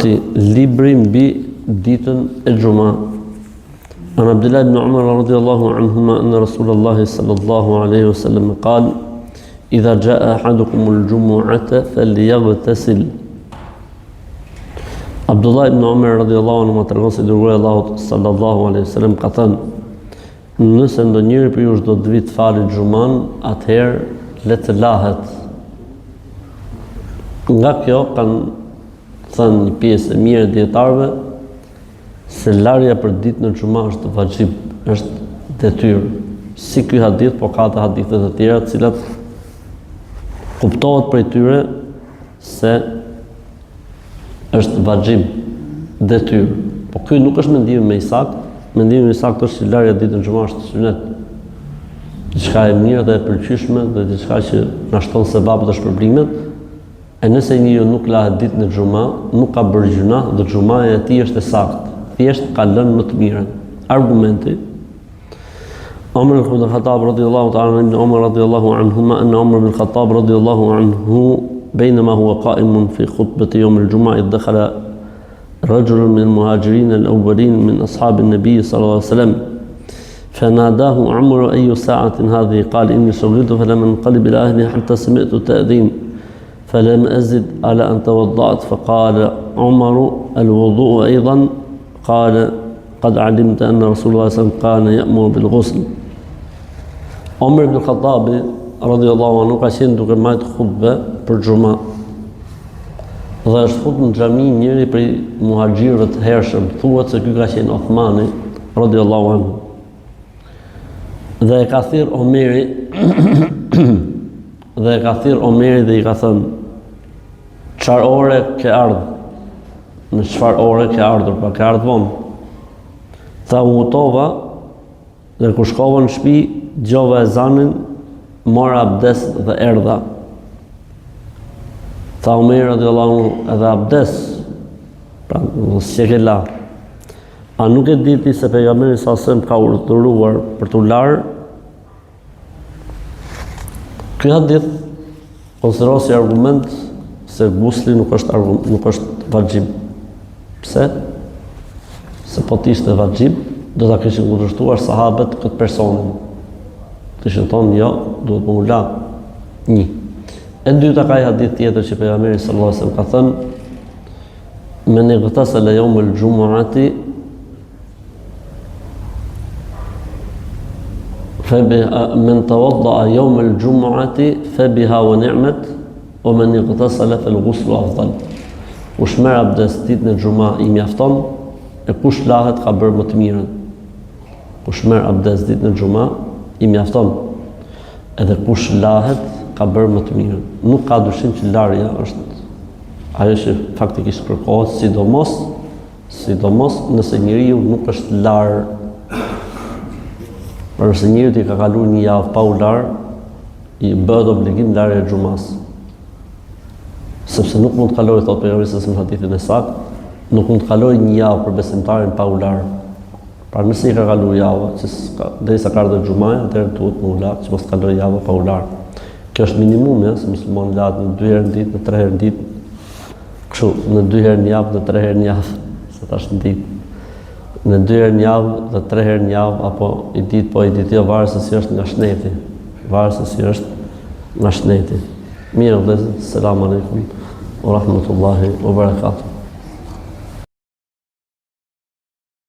Gjumuati, libri mbi ditën e Gjuma. An Abdullah ibn Umar radhiyallahu anhuma anna Rasulullah sallallahu alaihi wasallam qala idha jaa ahadukum al-jumu'ata falyaghtasil. Abdullah ibn Umar radhiyallahu anhu më tregon se dërguari Allahut sallallahu alaihi wasallam ka thënë: nëse ndonjëri për ju do të vi të falë Xuman, atëherë le të lahet. Nga kjo kanë thënë një pjesë e mirë e dietarëve se larja për ditën e Xuman është vajib, është detyrë. Si ky hadith, po ka të hadithe të tjera të cilat kuptohet prej tyre se është vajib, detyrë. Po ky nuk është mendimi më i saktë. Mendimi i saktë është se larja ditën e Xuman është sunet. Diçka e mirë dhe e pëlqyeshme dhe diçka që na shton sevapet dhe shpërblimet. E nëse njeriu nuk lahet ditën e Xuman, nuk ka bërë gjuna dhe Xumaja e tij është e saktë. Thjesht ka lënë më të mirën. Argumenti Umar ibn al-Khattab radiyallahu ta'ala anhu Umar radiyallahu anhuma anna Umar ibn al-Khattab radiyallahu anhu بينما هو قائم في خطبة يوم الجمعة دخل رجل من المهاجرين الأولين من أصحاب النبي صلى الله عليه وسلم فناداه عمر أي ساعة هذه؟ قال إني شغلت فلم انقلب إلى أهلي حتى سمعت التأذين فلم أزد على أن توضأت فقال عمر الوضوء أيضا؟ قال قد علمت أن رسول الله صلى الله عليه وسلم كان يأمر بالغسل. عمر بن الخطاب radhiyallahu anhu ka qenë duke marrë khutbë për Xuma. Dhe është futur në xhami njëri prej muhaxhirëve të hershëm, thuhet se ky ka qenë Uthmani radhiyallahu anhu. Dhe e ka thirr Omeri dhe i ka thënë: "Çfarë ore ke ardhur? Në çfarë ore ke ardhur? Pa ke ardhur vonë?" Tha: "U utova dhe kur shkova në shtëpi, dëgjova ezanin, mora abdes dhe erdha." Tha Omeri radhiyallahu anhu: "Edhe abdes, pra s'e ke la. A nuk e di ti se pejgamberi sa sem ka urdhëruar për t'u larë?" Ky hadith konsiderohet si argument se gusli nuk është vajib. Pse? Se po t'ishte vajib, do ta kishin kundërshtuar sahabët këtë personin. Kishin thonë jo, duhet më u la. Një. E dyta ka një hadith tjetër që pejgamberi sallallahu alajhi wasallam ka thënë: "Men ightasala yawm al-jumu'ati men tawadda'a yawm al-jumu'ati fa biha wa ni'mat wa man ightasala fal-ghuslu afdal." Kush merr abdes ditën e Xuma i mjafton, e kush lahet ka bërë më të mirën. Kush merr abdes ditën e Xuma i mjafton, edhe kush lahet ka bërë më të mirën. Nuk ka dyshim që larja është ajo që faktikisht kërkohet, sidomos nëse njeriu nuk është larë. Por nëse njeriu i ka kaluar një javë pa u larë, i bëhet obligim larja e Xumas. Sepse nuk mund të kalojë, thotë pejgamberi sa në hadithin e saktë, nuk mund të kalojë një javë për besimtarin pa u larë. Pra nëse i ka kaluar java, që derisa ka ardhur Xumaja, atëherë duhet më u larë, që mos të kalojë java pa u larë. Kjo është minimumi, se muslimani lahet në 2 herë në ditë, në 3 herë në ditë. Kështu, në 2 herë në javë, në 3 herë në javë, se tash në ditë. Në 2 herë në javë dhe 3 herë në javë, apo i ditë, po i ditë jo, varet se si është nga shneti. Mirë, vëllezër, selam aleikum wa rahmatullahi wa barakatuh.